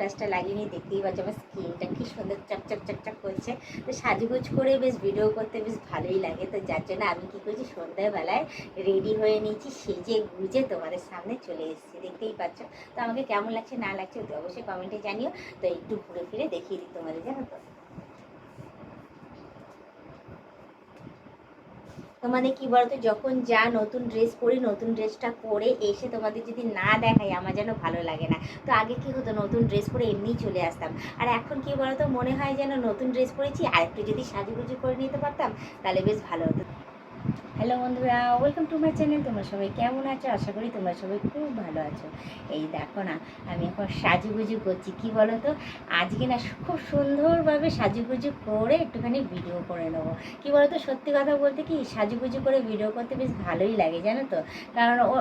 লোটাসটা লাগিয়ে নিয়ে দেখতেই পাচ্ছ আমার স্কিনটা কি সুন্দর চকচক চকচক করছে। তো সাজুগুজ করে বেশ ভিডিও করতে বেশ ভালোই লাগে। তো যার জন্য আমি কী করছি, সন্ধ্যাবেলায় রেডি হয়ে নিয়েছি, সেজে গুজে তোমাদের সামনে চলে এসেছি, দেখতেই পাচ্ছ। তো আমাকে কেমন লাগছে না লাগছে তো অবশ্যই কমেন্টে জানিও। তো একটু ঘুরে ফিরে দেখিয়ে দিই তোমাদের, জানো তো। তোমাদের কি বলতো, যখন যা নতুন ড্রেস পরি, নতুন ড্রেসটা পরে এসে তোমাদের যদি না দেখাই আমার যেন ভালো লাগে না। তো আগে কি হতো, নতুন ড্রেস পরে এমনিই চলে আসতাম। আর এখন কি বলতো, মনে হয় যেন নতুন ড্রেস পরেছি আর একটু যদি সাজুগুজু করে নিতে পারতাম তাহলে বেশ ভালো হতো। হ্যালো বন্ধুরা, ওয়েলকাম টু মাই চ্যানেল। তোমরা সবাই কেমন আছো? আশা করি তোমরা সবাই খুব ভালো আছো। এই দেখো না, আমি এখন সাজুগুজু করছি। কি বলো তো, আজকে না খুব সুন্দরভাবে সাজুগুজু করে একটুখানি ভিডিও করে নেবো। কি বলো তো, সত্যি কথা বলতে কি, সাজুগুজু করে ভিডিও করতে বেশ ভালোই লাগে, জানো তো। কারণ ও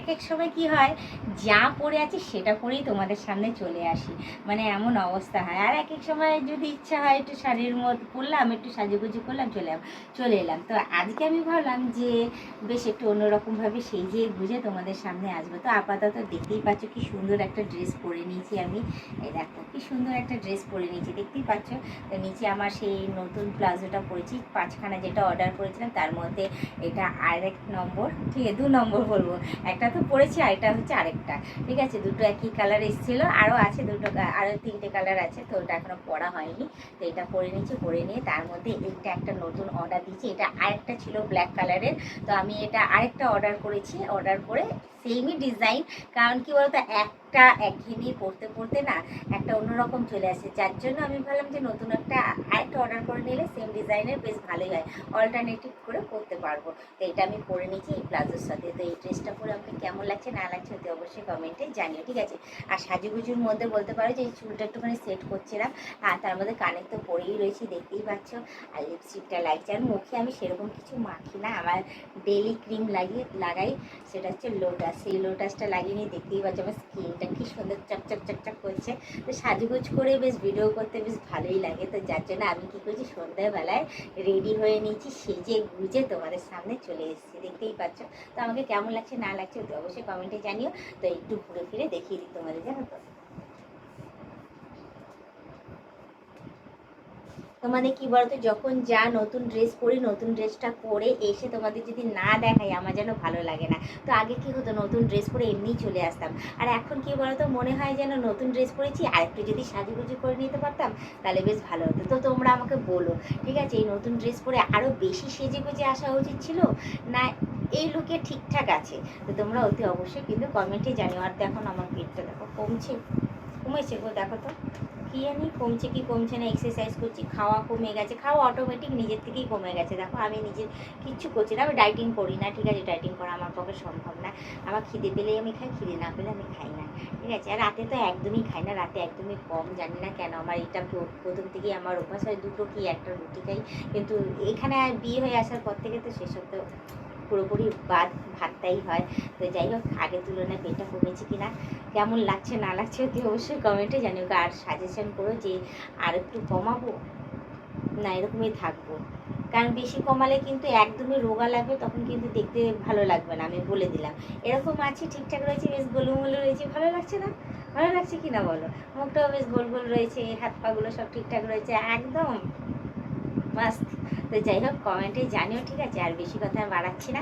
এক এক সময় কি হয়, যা পড়ে আছে সেটা পরেই তোমাদের সামনে চলে আসি, মানে এমন অবস্থা হয়। আর এক এক সময় যদি ইচ্ছা হয় একটু শাড়ির মধ্যে পরলাম, একটু সাজুগুজু করলাম, চলে এলাম। তো আজকে আমি ভাবলাম যে বেশ একটু অন্যরকমভাবে সেজে গুজে তোমাদের সামনে আসবো। তো আপাতত দেখতেই পাচ্ছ কি সুন্দর একটা ড্রেস পরে নিয়েছি আমি। এই দেখো কি সুন্দর একটা ড্রেস পরে নিয়েছি, দেখতেই পাচ্ছ। তো নিচে আমার সেই নতুন প্লাজোটা পরেছি, 5খানা যেটা অর্ডার করেছিলাম তার মধ্যে এটা আরেক নম্বর, ঠিক আছে 2 নম্বর বলবো। একটা তো পরেছি আর এটা হচ্ছে আরেকটা, ঠিক আছে। দুটো একই কালার এসেছিলো, আরও আছে দুটো, আরও 3টে কালার আছে, তো ওটা এখনও পরা হয়নি। তো এটা পরে নিয়েছি, পরে নিয়ে তার মধ্যে এইটা একটা নতুন অর্ডার দিয়েছি। এটা আরেকটা ছিল ব্ল্যাক কালারের, তো আমি এটা আরেকটা অর্ডার করেছি। অর্ডার করে সেমই ডিজাইন, কারণ কি বলতো, একটা একঘেয়েমি পড়তে পড়তে না একটা অন্যরকম চলে আসে। যার জন্য আমি ভাবলাম যে নতুন একটা আরেকটা অর্ডার করে নিলে সেম ডিজাইনের বেশ ভালোই হয়, অল্টারনেটিভ করে পরতে পারবো। তো এটা আমি পরে নিয়েছি এই প্লাজোর সাথে। তো এই ড্রেসটা পরে আমাকে কেমন লাগছে না লাগছে ওতে অবশ্যই কমেন্টে জানিও, ঠিক আছে। আর সাজুগুজুর মধ্যে বলতে পারো যে এই চুলটা একটুখানি সেট করছিলাম, আর তার মধ্যে কানের তো পরেই রয়েছি, দেখতেই পাচ্ছ। আর লিপস্টিকটা লাগছে, আর মুখে আমি সেরকম কিছু মাখি না, আমার ডেলি ক্রিম লাগাই, সেটা হচ্ছে লোটাস। সেই লোটাসটা লাগিয়ে নিয়ে দেখতেই পাচ্ছ আমার স্কিনটা কি সুন্দর চকচক চকচক করছে। তো সাজুগুজ করে বেশ ভিডিও করতে বেশ ভালোই লাগে। তো যার জন্য আমি কী করছি, সন্ধ্যাবেলায় রেডি হয়ে নিয়েছি, সেজে গুজে তোমাদের সামনে চলে এসেছি, দেখতেই পাচ্ছ। তো আমাকে কেমন লাগছে না লাগছে ওতে অবশ্যই কমেন্টে জানিও। তো একটু ঘুরে ফিরে দেখিয়ে দিই তোমাদের, জানো তো। তোমাদের কি বলতো, যখন যা নতুন ড্রেস পরি, নতুন ড্রেসটা পরে এসে তোমাদের যদি না দেখাই আমার যেন ভালো লাগে না। তো আগে কি হতো, নতুন ড্রেস পরে এমনিই চলে আসতাম। আর এখন কি বলতো, মনে হয় যেন নতুন ড্রেস পরেছি আর একটু যদি সাজুগুজু করে নিতে পারতাম তাহলে বেশ ভালো হতো। তো তোমরা আমাকে বলো, ঠিক আছে, এই নতুন ড্রেস পরে আরও বেশি সেজে গুজে আসা উচিত ছিল না এই লুকে ঠিকঠাক আছে? তো তোমরা অতি অবশ্যই কিন্তু কমেন্টে জানিও। আর দেখো না, আমার পেটটা দেখো কমেছে গো, দেখো তো কী জানি কমছে কি কমছে না। এক্সারসাইজ করছি, খাওয়া কমে গেছে, খাওয়া অটোমেটিক নিজের থেকেই কমে গেছে। দেখো আমি নিজের কিচ্ছু করছি না, আমি ডাইটিং করি না, ঠিক আছে। ডাইটিং করা আমার পক্ষে সম্ভব না। আমার খিদে পেলেই আমি খাই, খিদে না পেলে আমি খাই না, ঠিক আছে। আর রাতে তো একদমই খাই না, রাতে একদমই কম, জানি না কেন আমার এটা প্রথম থেকেই আমার অভ্যাস হয়। দুটো কি একটা রুটি খাই, কিন্তু এখানে বিয়ে হয়ে আসার পর থেকে তো সেসব তো পুরোপুরি বাদ, ভাতটাই হয়। তো যাই হোক, আগের তুলনায় পেটটা কমেছে কিনা, কেমন লাগছে না লাগছে তুই অবশ্যই কমেন্টে জানিও। আর সাজেশন করো যে আর একটু কমাবো না এরকমই থাকবো। কারণ বেশি কমালে কিন্তু একদমই রোগা লাগবে, তখন কিন্তু দেখতে ভালো লাগবে না, আমি বলে দিলাম। এরকম আছে, ঠিকঠাক রয়েছে, বেশ গোলুমোলু রয়েছে, ভালো লাগছে না? ভালো লাগছে কি না বলো? মুখটাও বেশ গোল গোল রয়েছে, হাত পাগুলো সব ঠিকঠাক রয়েছে, একদম মাস্ত। তো যাই হোক, কমেন্টে জানিও, ঠিক আছে। আর বেশি কথা বাড়াচ্ছি না,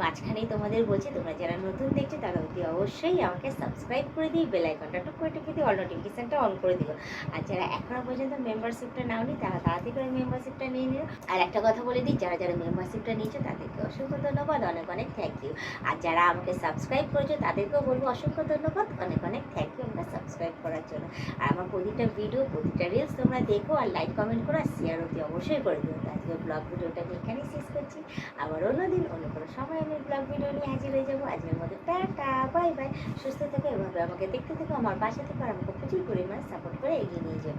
মাঝখানেই তোমাদের বলছি, তোমরা যারা নতুন দেখছো তারা অতি অবশ্যই আমাকে সাবস্ক্রাইব করে দিই, বেল আইকনটা টুক করে টিপে দিই, অল নোটিফিকেশানটা অন করে দিও। আর যারা এখনও পর্যন্ত মেম্বারশিপটা নাওনি তারা তাড়াতাড়ি করে মেম্বারশিপটা নিয়ে নিও। আর একটা কথা বলে দিই, যারা যারা মেম্বারশিপটা নিয়েছো তাদেরকে অসংখ্য ধন্যবাদ, অনেক অনেক থ্যাংক ইউ। আর যারা আমাকে সাবস্ক্রাইব করেছো তাদেরকেও বলবো অসংখ্য ধন্যবাদ, অনেক অনেক থ্যাংক ইউ আমাকে সাবস্ক্রাইব করার জন্য। আর আমার প্রতিটা ভিডিও, প্রতিটা রিলস তোমরা দেখো, আর লাইক কমেন্ট করো, আর শেয়ার অতি অবশ্যই করে দিও। তো আজকে ব্লগ ভিডিওটা আমি এখানেই শেষ করছি। আবার অন্যদিন অন্য কোনো সময় আমি ব্লগ ভিডিও নিয়ে হাজির হয়ে যাবো। আজকের মধ্যে টাটা, বাই বাই। সুস্থ থেকো, এভাবে আমাকে দেখতে থেকো, আমার পাশে থেকো, আর আমাকে প্রচুর পরিমাণে সাপোর্ট করে এগিয়ে নিয়ে যাও।